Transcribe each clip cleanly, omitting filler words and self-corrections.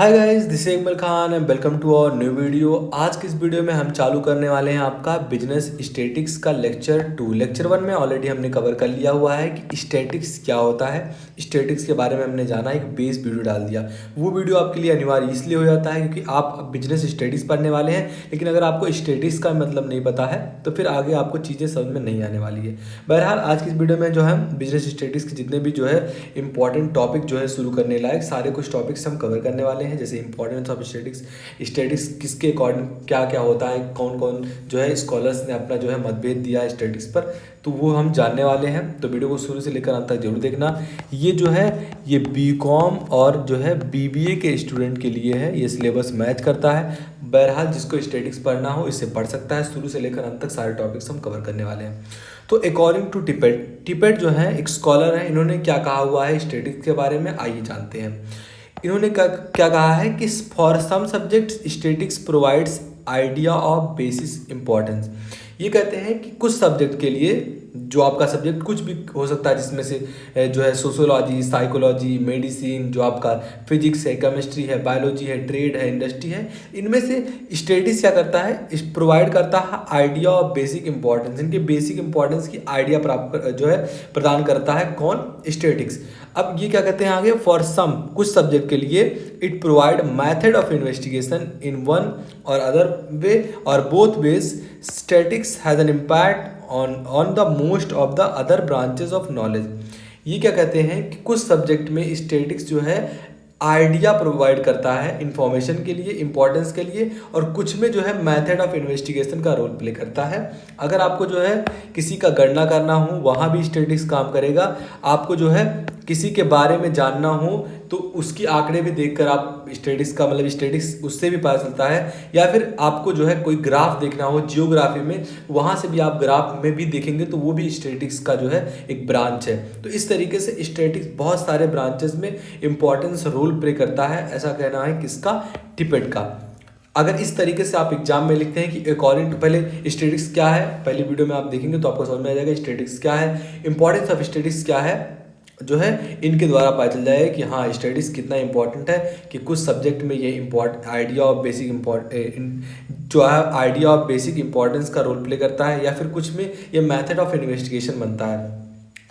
Hi guys, this is Iqbal Khan and welcome to our new video. आज की इस video में हम चालू करने वाले हैं आपका बिजनेस स्टैटिक्स का लेक्चर 2। लेक्चर 1 में ऑलरेडी हमने कवर कर लिया हुआ है कि स्टैटिक्स क्या होता है। स्टैटिक्स के बारे में हमने जाना, एक बेस वीडियो डाल दिया। वो वीडियो आपके लिए अनिवार्य इसलिए हो जाता है क्योंकि आप बिजनेस स्टैटिक्स पढ़ने वाले हैं, लेकिन अगर आपको स्टैटिक्स का मतलब नहीं पता है तो फिर आगे आपको चीज़ें समझ में नहीं आने वाली है। बहरहाल आज की इस वीडियो में जो है बिजनेस स्टैटिक्स के जितने भी जो है इंपॉर्टेंट टॉपिक जो है शुरू करने लायक सारे कुछ टॉपिक्स हम कवर करने वाले हैं। जैसे इंपॉर्टेंस ऑफ स्टैटिक्स, स्टैटिक्स किसके अकॉर्डिंग क्या क्या होता है, कौन कौन जो है स्कॉलर्स ने अपना जो है मतभेद दिया है स्टैटिक्स पर, तो वो हम जानने वाले हैं। तो वीडियो को शुरू से लेकर अंत तक जरूर देखना। ये जो है ये बीकॉम और जो है बीबीए के स्टूडेंट के लिए है, ये सिलेबस मैच करता है। बहरहाल जिसको स्टैटिक्स पढ़ना हो इससे पढ़ सकता है। शुरू से लेकर अंत तक सारे टॉपिक्स हम कवर करने वाले हैं। तो अकॉर्डिंग टू टिपेट, टिपेट जो है एक स्कॉलर है, इन्होंने क्या कहा हुआ है स्टैटिक्स के बारे में, आइए जानते हैं। इन्होंने क्या कहा है कि for some subjects statics provides idea of basis importance. ये कहते हैं कि कुछ सब्जेक्ट के लिए, जो आपका सब्जेक्ट कुछ भी हो सकता है, जिसमें से जो है सोशोलॉजी, साइकोलॉजी, मेडिसिन, जो आपका फिजिक्स है, केमिस्ट्री है, बायोलॉजी है, ट्रेड है, इंडस्ट्री है, इनमें से स्टैटिक्स क्या करता है, प्रोवाइड करता है आइडिया ऑफ बेसिक इंपॉर्टेंस। इनके बेसिक इंपॉर्टेंस की आइडिया प्राप्त जो है प्रदान करता है कौन, स्टैटिक्स। अब ये क्या कहते हैं आगे, फॉर सम कुछ सब्जेक्ट के लिए it provide method of investigation in one और अदर वे और both ways statics has an impact on the most of the other branches of knowledge. ये क्या कहते हैं कि कुछ सब्जेक्ट में स्टैटिक्स जो है आइडिया प्रोवाइड करता है इंफॉर्मेशन के लिए, इंपॉर्टेंस के लिए, और कुछ में जो है मेथड ऑफ इन्वेस्टिगेशन का रोल प्ले करता है। अगर आपको जो है किसी का गणना करना हो वहाँ भी स्टैटिक्स काम करेगा। आपको जो है किसी के बारे में जानना हो तो उसकी आंकड़े भी देखकर आप स्टैटिक्स का मतलब स्टैटिक्स उससे भी पता चलता है। या फिर आपको जो है कोई ग्राफ देखना हो जियोग्राफी में, वहाँ से भी आप ग्राफ में भी देखेंगे तो वो भी स्टैटिक्स का जो है एक ब्रांच है। तो इस तरीके से स्टैटिक्स बहुत सारे ब्रांचेस में इंपॉर्टेंस रोल प्ले करता है, ऐसा कहना है किसका, टिपेट का। अगर इस तरीके से आप एग्जाम में लिखते हैं कि अकॉर्डिंग टू, पहले स्टैटिक्स क्या है पहली वीडियो में आप देखेंगे तो आपको समझ में आ जाएगा स्टैटिक्स क्या है, इंपॉर्टेंस ऑफ स्टैटिक्स क्या है, जो है इनके द्वारा पता चल जाएगा कि हाँ स्टडीज कितना इंपॉर्टेंट है, कि कुछ सब्जेक्ट में ये आइडिया ऑफ बेसिक जो है आइडिया ऑफ बेसिक इंपॉर्टेंस का रोल प्ले करता है, या फिर कुछ में ये मेथड ऑफ इन्वेस्टिगेशन बनता है।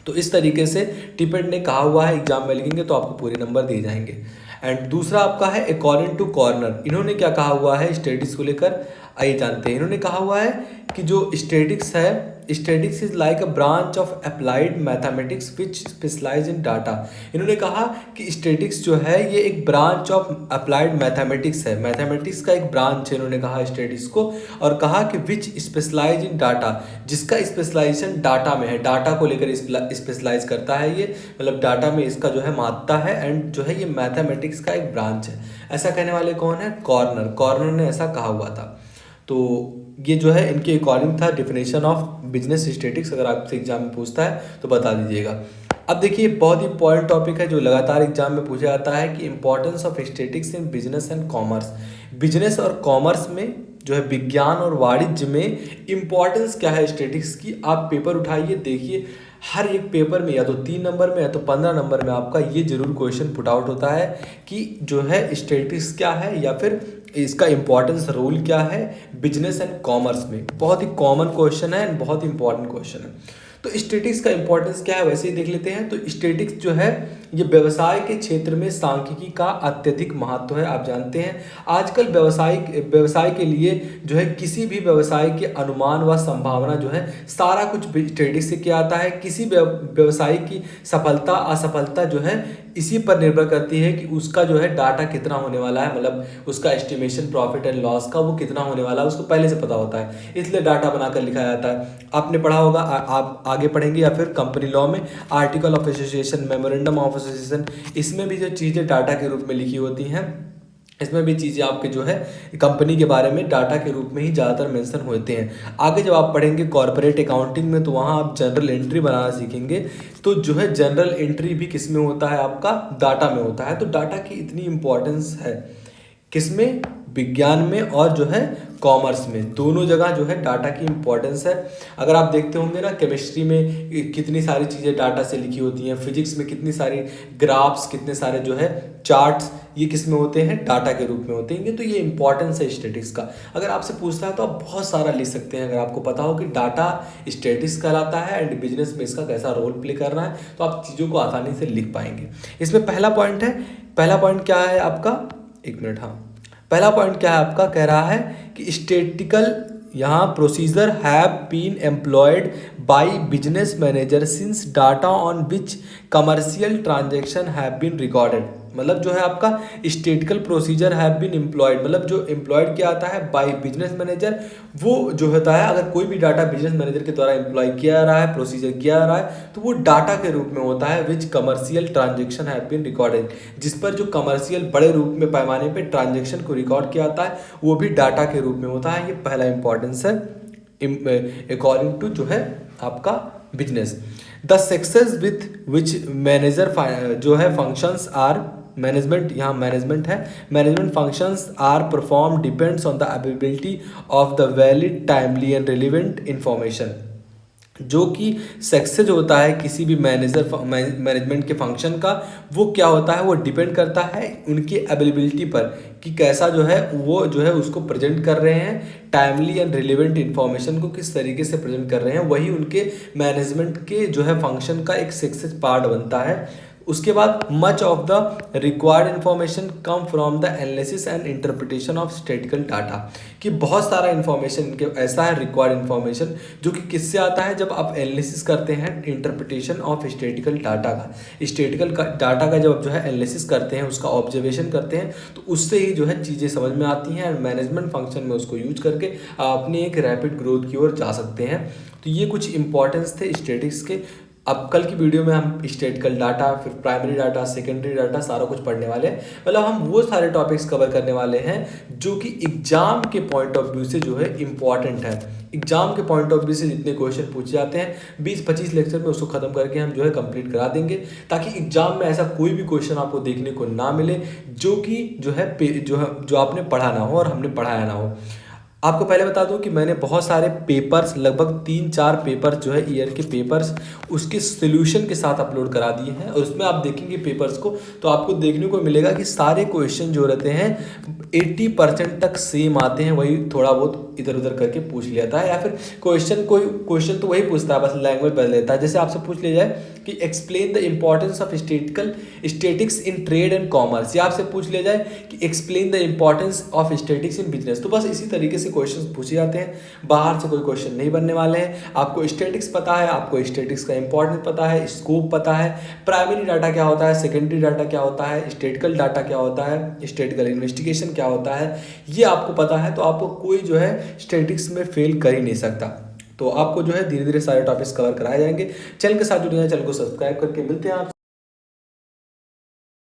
तो इस तरीके से टिपेट ने कहा हुआ है, एग्जाम में लिखेंगे तो आपको पूरे नंबर दिए जाएंगे। एंड दूसरा आपका है अकॉर्डिंग टू कॉर्नर। इन्होंने क्या कहा हुआ है स्टैटिक्स को लेकर, आइए जानते हैं। इन्होंने कहा हुआ है कि जो स्टैटिक्स है, statics is like a branch of applied mathematics which specialize in data. इन्होंने कहा कि स्टैटिक्स जो है ये एक ब्रांच ऑफ अप्लाइड मैथमेटिक्स है, मैथमेटिक्स का एक ब्रांच है इन्होंने कहा स्टैटिक्स को। और कहा कि विच स्पेशलाइज इन डाटा, जिसका स्पेशलाइजेशन डाटा में है, डाटा को लेकर स्पेशलाइज करता है ये, मतलब डाटा में इसका जो है महत्ता है, एंड जो है ये मैथमेटिक्स का एक ब्रांच है। ऐसा कहने वाले कौन है, कॉर्नर। कॉर्नर ने ऐसा कहा हुआ था। तो ये जो है इनके अकॉर्डिंग था डेफिनेशन ऑफ बिजनेस स्टैटिक्स। अगर आपसे एग्जाम में पूछता है तो बता दीजिएगा। अब देखिए बहुत ही इंपॉर्टेंट टॉपिक है जो लगातार एग्जाम में पूछा जाता है कि importance of statics in business and commerce. Business और कॉमर्स में जो है विज्ञान और वाणिज्य में इंपॉर्टेंस क्या है स्टैटिक्स की। आप पेपर उठाइए, देखिए हर एक पेपर में या तो 3 नंबर में या तो 15 नंबर में आपका ये जरूर क्वेश्चन पुट आउट होता है कि जो है स्टैटिक्स क्या है या फिर इसका इंपॉर्टेंस रोल क्या है बिजनेस एंड कॉमर्स में। बहुत ही कॉमन क्वेश्चन है एंड बहुत ही इंपॉर्टेंट क्वेश्चन है। तो स्टैटिक्स का इंपॉर्टेंस क्या है वैसे ही देख लेते हैं। तो स्टैटिक्स जो है ये व्यवसाय के क्षेत्र में सांख्यिकी का अत्यधिक महत्व है। आप जानते हैं आजकल व्यवसाय के लिए जो है किसी भी व्यवसाय के अनुमान व संभावना जो है सारा कुछ स्टैटिक्स से किया आता है। किसी व्यवसाय की सफलता असफलता जो है इसी पर निर्भर करती है कि उसका जो है डाटा कितना होने वाला है, मतलब उसका एस्टिमेशन प्रॉफिट एंड लॉस का वो कितना होने वाला है उसको पहले से पता होता है, इसलिए डाटा बनाकर लिखा जाता है। आपने पढ़ा होगा, आप आगे पढ़ेंगे या फिर कंपनी लॉ में article of association, memorandum of association, इसमें भी जो चीज़ें डाटा के रूप में लिखी होती हैं, इसमें भी चीज़ें आपके जो है कंपनी के बारे में डाटा के रूप में ही ज़्यादातर मेंशन होते हैं। आगे जब आप पढ़ेंगे कॉर्पोरेट अकाउंटिंग में तो वहाँ आप जनरल एंट्री बनाना सीखेंगे। तो जो है जनरल एंट्री भी किस में होता है, आपका डाटा में होता है। तो डाटा की इतनी इंपॉर्टेंस है। किसमें? विज्ञान में और जो है कॉमर्स में, दोनों जगह जो है डाटा की इम्पोर्टेंस है। अगर आप देखते होंगे ना, केमिस्ट्री में कितनी सारी चीज़ें डाटा से लिखी होती हैं, फिजिक्स में कितनी सारी ग्राफ्स, कितने सारे जो है चार्ट्स, ये किस में होते हैं? डाटा के रूप में होते हैं। तो ये इंपॉर्टेंस है स्टैटिक्स का। अगर आपसे पूछता है तो आप बहुत सारा लिख सकते हैं। अगर आपको पता हो कि डाटा स्टैटिक्स कहलाता है एंड बिजनेस में इसका कैसा रोल प्ले कर रहा है, तो आप चीज़ों को आसानी से लिख पाएंगे। इसमें पहला पॉइंट है, पहला पॉइंट क्या है आपका? एक मिनट, हाँ, पहला पॉइंट क्या है आपका? कह रहा है कि स्टैटिकल यहाँ procedure have been employed by business manager since data on which commercial transaction have been recorded. मतलब जो है आपका statical procedure have been employed, मतलब जो एम्प्लॉयड किया जाता है बाय बिजनेस मैनेजर, वो जो होता है, अगर कोई भी डाटा बिजनेस मैनेजर के द्वारा एम्प्लॉय किया जा रहा है, प्रोसीजर किया जा रहा है, तो वो डाटा के रूप में होता है which commercial transaction have been recorded, जिस पर जो कमर्शियल बड़े रूप में पैमाने पे ट्रांजेक्शन को रिकॉर्ड किया जाता है, वो भी डाटा के रूप में होता है। ये पहला इंपॉर्टेंस है अकॉर्डिंग टू जो है आपका business. The success with which manager जो है फंक्शंस आर मैनेजमेंट, यहाँ मैनेजमेंट है, management functions are perform depends on the availability of the valid timely and relevant information. जो कि सक्सेस होता है किसी भी मैनेजमेंट के फंक्शन का, वो क्या होता है? वो डिपेंड करता है उनकी अवेलेबिलिटी पर कि कैसा जो है वो जो है उसको प्रेजेंट कर रहे हैं, टाइमली एंड रिलेवेंट इन्फॉर्मेशन को किस तरीके से प्रेजेंट कर रहे हैं, वही उनके मैनेजमेंट के जो है फंक्शन का एक सक्सेस पार्ट बनता है। उसके बाद much of the required information come from the analysis and interpretation of statistical data, कि बहुत सारा इन्फॉर्मेशन इनके ऐसा है रिक्वायर्ड इन्फॉर्मेशन जो कि किससे आता है? जब आप एनालिसिस करते हैं इंटरप्रिटेशन ऑफ स्टैटिकल डाटा का, स्टैटिकल डाटा का जब आप जो है एनालिसिस करते हैं, उसका ऑब्जर्वेशन करते हैं, तो उससे ही जो है चीज़ें समझ में आती हैं एंड मैनेजमेंट फंक्शन में उसको यूज करके आप अपनी एक रैपिड ग्रोथ की ओर जा सकते हैं। तो ये कुछ इंपॉर्टेंस थे स्टैटिक्स के। अब कल की वीडियो में हम स्टैटिकल डाटा, फिर प्राइमरी डाटा, सेकेंडरी डाटा, सारा कुछ पढ़ने वाले हैं। मतलब हम वो सारे टॉपिक्स कवर करने वाले हैं जो कि एग्जाम के पॉइंट ऑफ व्यू से जो है इम्पॉर्टेंट है। एग्जाम के पॉइंट ऑफ व्यू से जितने क्वेश्चन पूछे जाते हैं 20-25 लेक्चर में उसको खत्म करके हम जो है कंप्लीट करा देंगे, ताकि एग्जाम में ऐसा कोई भी क्वेश्चन आपको देखने को ना मिले जो कि जो है जो आपने पढ़ा ना हो और हमने पढ़ाया ना हो। आपको पहले बता दूं कि मैंने बहुत सारे पेपर्स, लगभग 3-4 पेपर जो है ईयर के पेपर्स, उसके सोल्यूशन के साथ अपलोड करा दिए हैं। और उसमें आप देखेंगे पेपर्स को तो आपको देखने को मिलेगा कि सारे क्वेश्चन जो रहते हैं 80% तक सेम आते हैं, वही थोड़ा बहुत इधर उधर करके पूछ लिया था, या फिर कोई क्वेश्चन तो वही पूछता है, बस लैंग्वेज बदल देता है। जैसे आपसे पूछ लिया जाए कि explain the importance of statics in trade and commerce, या आपसे पूछ लिया जाए कि explain the importance of statics in business, तो बस इसी तरीके से क्वेश्चंस पूछे जाते हैं। बाहर से कोई क्वेश्चन नहीं बनने वाले हैं। आपको स्टैटिक्स पता है, आपको स्टैटिक्स का इंपॉर्टेंस पता है, स्कोप पता है, प्राइमरी डाटा क्या होता है, सेकेंडरी डाटा क्या होता है, स्टैटिकल डाटा क्या होता है, स्टैटिकल इन्वेस्टिगेशन क्या होता है, ये आपको पता है, तो आपको कोई जो है स्टैटिक्स में फेल कर ही नहीं सकता। तो आपको जो है धीरे धीरे सारे टॉपिक्स कवर कराए जाएंगे। चैनल के साथ जुड़े हैं, चैनल को सब्सक्राइब करके मिलते हैं आप।